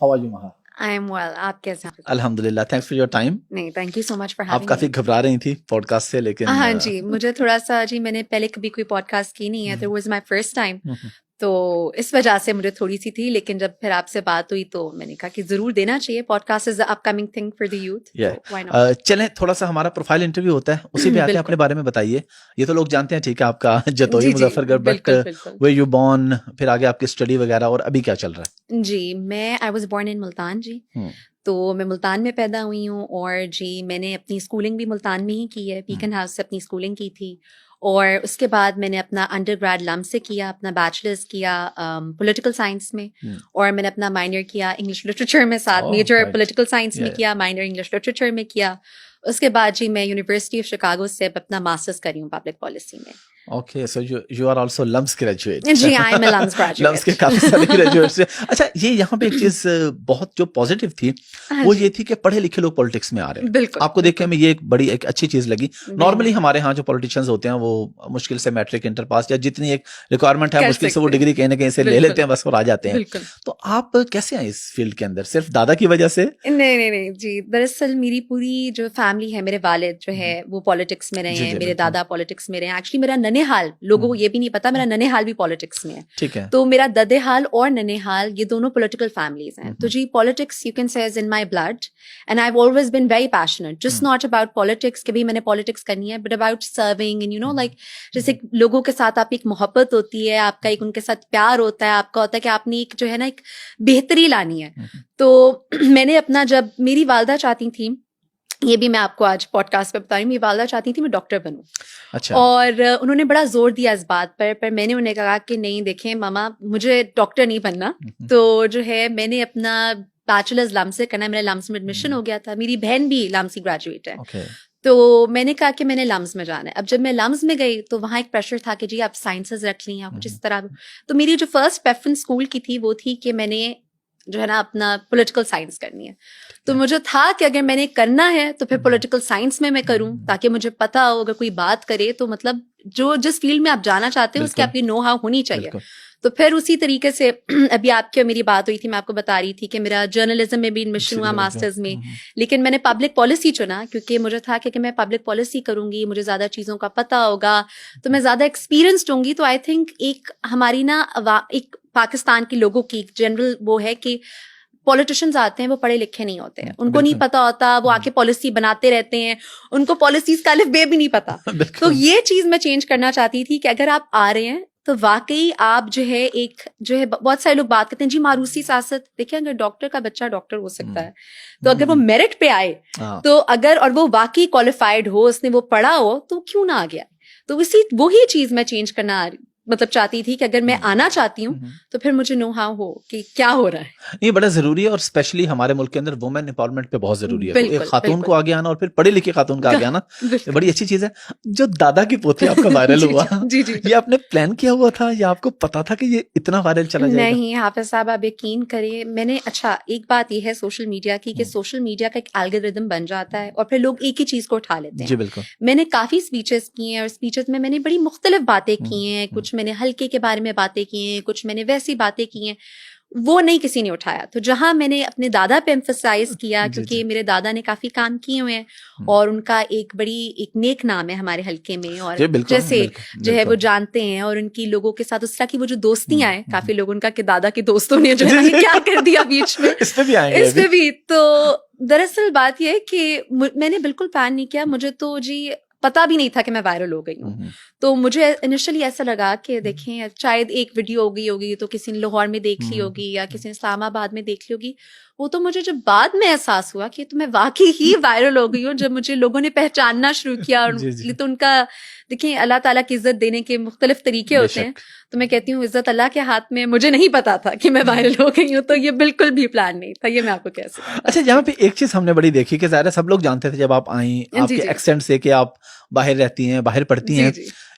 How are you महा? I am well, आप कैसे हैं? अल्हम्दुलिल्लाह, थैंक्स फॉर योर टाइम। नहीं, thank you so much for आप हैविंग काफी मी। घबरा रही थी पॉडकास्ट से, लेकिन हाँ जी, मुझे थोड़ा सा जी, मैंने पहले कभी कोई पॉडकास्ट की नहीं है, तो वाज माय फर्स्ट टाइम, तो इस वजह से मुझे थोड़ी सी थी। लेकिन जब फिर आपसे बात हुई तो मैंने कहा कि जरूर देना चाहिए। Podcast is the upcoming thing for the youth, तो व्हाई नॉट। चलें, थोड़ा सा हमारा प्रोफाइल इंटरव्यू होता है, उसी पे आते हैं। अपने बारे में बताइए। ये तो लोग जानते हैं, ठीक है, आपका जतोई जी जी, मुजफ्फरगढ़, बट बिल्कुल बिल्कुल। वेयर यू बोर्न, फिर आगे आपकी स्टडी वगैरह, और अभी क्या चल रहा है? जी, I was born in Multan जी। तो मैं मुल्तान में पैदा हुई हूँ, और जी मैंने अपनी स्कूलिंग भी मुल्तान में ही की है। बीकन हाउस से अपनी स्कूलिंग की थी, और उसके बाद मैंने अपना अंडरग्रेड लम से किया, अपना बैचलर्स किया पॉलिटिकल साइंस में, और मैंने अपना माइनर किया इंग्लिश लिटरेचर में, साथ मेजर पॉलिटिकल साइंस में किया, माइनर इंग्लिश लिटरेचर में किया। उसके बाद जी मैं यूनिवर्सिटी ऑफ शिकागो से अपना मास्टर्स करी हूँ पब्लिक पॉलिसी में। Okay, so you are also LUMS graduate. जी, I am a LUMS graduate. LUMS के काफी सारे ग्रेजुएट्स हैं। अच्छा, ये यहाँ पे एक चीज बहुत जो पॉजिटिव थी, वो ये थी कि पढ़े लिखे लोग पॉलिटिक्स में आ रहे हैं। बिल्कुल, आपको देख के हमें ये एक अच्छी चीज लगी। नॉर्मली हमारे यहाँ जो पॉलिटिशियंस होते हैं वो मुश्किल से मैट्रिक, इंटर पास, या जितनी एक रिक्वायरमेंट है मुश्किल से वो डिग्री कहीं ना कहीं से ले लेते हैं, बस और आ जाते हैं। तो आप कैसे आए इस फील्ड के अंदर? सिर्फ दादा की वजह से? नहीं जी, दरअसल मेरी पूरी जो फैमिली है, मेरे वालिद जो है वो पॉलिटिक्स में रहे हैं, मेरे दादा पॉलिटिक्स में रहे हैं। एक्चुअली मेरा ननिहाल, लोगों को ये भी नहीं पता, मेरा ननिहाल भी पॉलिटिक्स में है। ठीक है। तो मेरा ददेहाल और ननिहाल ये दोनों पॉलिटिकल फैमिलीज हैं। तो जी politics you can say is in my blood, and I have always been very passionate, just not about politics कि भी मैंने पॉलिटिक्स करनी है, but about serving and you know like, जैसे लोगों के साथ आपकी एक मोहब्बत होती है, आपका एक उनके साथ प्यार होता है, आपका होता है कि आपने एक जो है ना एक बेहतरी लानी है। तो मैंने अपना, जब मेरी वालदा चाहती थी, ये भी मैं आपको आज पॉडकास्ट पे बता रही हूँ, मेरी वालदा चाहती थी मैं डॉक्टर बनूं। अच्छा। और उन्होंने बड़ा जोर दिया इस बात पर मैंने उन्हें कहा कि नहीं, देखें मामा, मुझे डॉक्टर नहीं बनना। तो जो है मैंने अपना बैचलर्स लम्स से करना है, मेरा लम्स में एडमिशन हो गया था। मेरी बहन भी लम्स की ग्रेजुएट है। तो मैंने कहा कि मैंने लम्स में जाना है। अब जब मैं लम्स में गई तो वहाँ एक प्रेशर था कि जी आप साइंसेस रख ली या कुछ इस तरह। तो मेरी जो फर्स्ट प्रेफरेंस स्कूल की थी वो थी कि मैंने जो है ना अपना पॉलिटिकल साइंस करनी है। तो मुझे था कि अगर मैंने करना है तो फिर पॉलिटिकल साइंस में मैं करूं, ताकि मुझे पता हो अगर कोई बात करे तो मतलब जो जिस फील्ड में आप जाना चाहते हो उसकी आपकी नो हाउ होनी चाहिए। तो फिर उसी तरीके से अभी आपके मेरी बात हुई थी, मैं आपको बता रही थी कि मेरा जर्नलिज्म में भी एडमिशन हुआ मास्टर्स में, लेकिन मैंने पब्लिक पॉलिसी चुना क्योंकि मुझे था कि मैं पब्लिक पॉलिसी करूंगी, मुझे ज्यादा चीजों का पता होगा, तो मैं ज्यादा एक्सपीरियंस्ड होंगी। तो आई थिंक एक हमारी ना एक पाकिस्तान के लोगों की जनरल वो है कि पॉलिटिशियंस आते हैं वो पढ़े लिखे नहीं होते हैं, उनको नहीं पता होता, वो आके पॉलिसी बनाते रहते हैं, उनको पॉलिसीज का अलिफ बे भी नहीं पता। तो ये चीज मैं चेंज करना चाहती थी कि अगर आप आ रहे हैं तो वाकई आप जो है एक जो है, बहुत सारे लोग बात करते हैं जी मारूसी सियासत। देखिए, अगर डॉक्टर का बच्चा डॉक्टर हो सकता है तो अगर वो मेरिट पे आए तो अगर, और वो वाकई क्वालिफाइड हो, उसने वो पढ़ा हो, तो क्यों ना आ गया। तो इसी वही चीज मैं चेंज करना मतलब चाहती थी कि अगर मैं आना चाहती हूँ तो फिर मुझे नो हाउ हो कि क्या हो रहा है। ये बड़ा जरूरी है, और स्पेशली हमारे मुल्क के अंदर वुमेन एम्पावरमेंट पे बहुत जरूरी है। एक खातून को आगे आना, और फिर पढ़े लिखे खातून का आगे आना, ये बड़ी अच्छी चीज है। जो दादा की पोथी आपका वायरल हुआ, ये आपने प्लान किया हुआ था या आपको पता था कि ये इतना वायरल चला जाएगा? नहीं हाफिज साहब, आप यकीन करिए, मैंने, अच्छा एक बात ये है सोशल मीडिया की कि सोशल मीडिया का एक एल्गोरिदम बन जाता है और फिर लोग एक ही चीज को उठा लेते हैं। जी बिल्कुल। मैंने काफी स्पीचेस की हैं, और स्पीचेस में मैंने बड़ी मुख्तलिफ बातें की हैं। कुछ मैंने हल्के के बारे में बातें की हैं, कुछ मैंने वैसी बातें की हैं, वो नहीं किसी ने उठाया। तो जहां मैंने अपने दादा पे एम्फसाइज किया, क्योंकि मेरे दादा ने काफी काम किए हुए हैं और उनका एक बड़ी एक नेक नाम है हमारे हल्के में, और जैसे जो है वो जानते हैं, और उनकी लोगों के साथ उस तरह की वो जो दोस्तियां हैं, काफी लोग उनका कि दादा के दोस्तों ने जो है क्या कर दिया बीच में, इस पे भी। तो दरअसल बात यह है कि मैंने बिल्कुल प्लान नहीं किया, मुझे तो जी पता भी नहीं था कि मैं वायरल हो गई हूँ। तो मुझे इनिशियली ऐसा लगा कि देखें शायद एक वीडियो हो गई होगी तो किसी ने लाहौर में देख ली होगी या किसी ने इस्लामाबाद में देख ली होगी। वो तो मुझे जब बाद में एहसास हुआ कि तो मैं वाकई ही वायरल हो गई हूँ, जब मुझे लोगों ने पहचानना शुरू किया। और तो उनका देखिए अल्लाह ताला की इज्जत देने के मुख्तलिफ तरीके होते हैं, तो मैं कहती हूँ इज्जत अल्लाह के हाथ में। मुझे नहीं पता था कि मैं वायरल हो गई हूँ, तो ये बिल्कुल भी प्लान नहीं था, ये मैं आपको कह सकती हूँ। अच्छा, यहाँ पे एक चीज हमने बड़ी देखी कि ज़ाहिर है सब लोग जानते थे जब आप आई, आपके एक्सेंट से कि आप बाहर रहती हैं, बाहर पढ़ती हैं,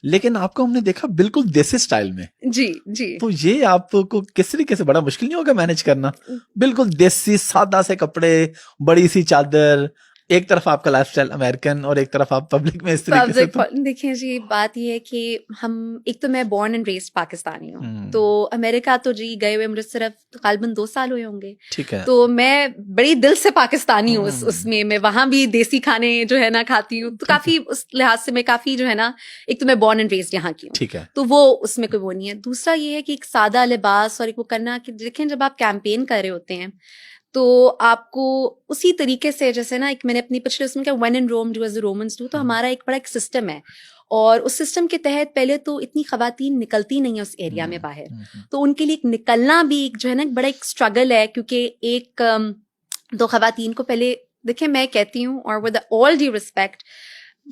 लेकिन आपको हमने देखा बिल्कुल देसी स्टाइल में। जी जी। तो ये आपको किस तरीके से, बड़ा मुश्किल नहीं होगा मैनेज करना? बिल्कुल देसी सादा से कपड़े, बड़ी सी चादर, एक तरफ आपका लाइफस्टाइल अमेरिकन और एक तरफ आप पब्लिक में इस तरीके से देखिए जी, बात ये है कि हम, एक तो मैं बॉर्न एंड रेस्ड पाकिस्तानी हूँ, तो अमेरिका तो जी गए हुए मुझे सिर्फ तकरीबन 2 साल हुए होंगे। ठीक है। तो मैं बड़ी दिल से पाकिस्तानी हूँ, उसमें मैं वहां भी देसी खाने जो है ना खाती हूँ, तो काफी उस लिहाज से मैं काफी जो है ना, एक तो मैं बॉर्न एंड रेस्ड यहाँ की हूँ, ठीक है, तो वो उसमें कोई वो नहीं है। दूसरा ये है कि एक सादा लिबास और एक वो करना कि देखें जब आप कैंपेन कर रहे होते हैं तो आपको उसी तरीके से, जैसे ना एक मैंने अपनी पिछले उसमें क्या, when in Rome do as the Romans do, तो हमारा एक बड़ा एक सिस्टम है, और उस सिस्टम के तहत पहले तो इतनी खवातीन निकलती नहीं है उस एरिया में बाहर, तो उनके लिए निकलना भी एक जो है ना बड़ा एक स्ट्रगल है, क्योंकि एक तो खवातीन को पहले, देखिए मैं कहती हूँ, और विद ऑल ड्यू रिस्पेक्ट,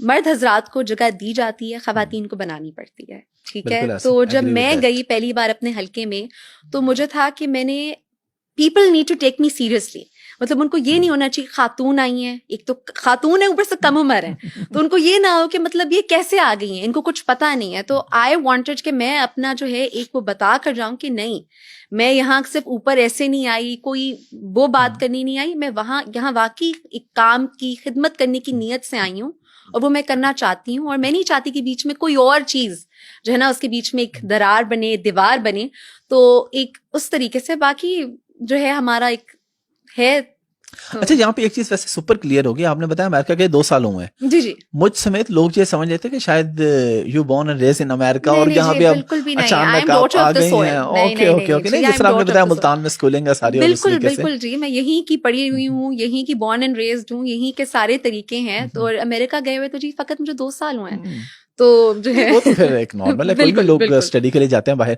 मर्द हजरात को जगह दी जाती है, खवातीन को बनानी पड़ती है, ठीक है। तो जब मैं गई पहली बार अपने हल्के में, तो मुझे था कि मैंने, people need to take me seriously, मतलब उनको ये नहीं होना चाहिए खातून आई हैं, एक तो खातून है ऊपर से कम उम्र है, तो उनको ये ना हो कि मतलब ये कैसे आ गई हैं, इनको कुछ पता नहीं है। तो आई वांटेड कि मैं अपना जो है एक वो बता कर जाऊं कि नहीं, मैं यहाँ सिर्फ ऊपर ऐसे नहीं आई, कोई वो बात करनी नहीं आई, मैं वहां यहाँ वाकई एक काम की खिदमत करने की नीयत से आई हूँ, और वो मैं करना चाहती हूँ, और मैं नहीं चाहती कि बीच में कोई और चीज जो है ना उसके बीच में एक दरार बने, दीवार बने, तो एक उस तरीके से बाकी जो है हमारा एक है। अच्छा, यहाँ पे एक चीज वैसे सुपर क्लियर होगी, आपने बताया अमेरिका के 2 साल हुए हैं। जी जी। मुझ समेत लोग ये समझ लेते कि शायद you born and raise in America, और यहाँ पे अब अचानक आप आ गई हैं। ओके ओके ओके, नहीं, जिस तरह आपने बताया मुल्तान में स्कूलिंग है सारी, बिल्कुल बिल्कुल जी, मैं यहीं की पढ़ी हुई हूँ, यहीं की बॉर्न एंड रेज्ड हूँ, यहीं के सारे तरीके हैं। तो अमेरिका गए हुए तो जी फकत मुझे 2 साल हुए हैं, तो जो है वो तो फिर एक नॉर्मल है, कोई भी लोग स्टडी के लिए जाते हैं बाहर।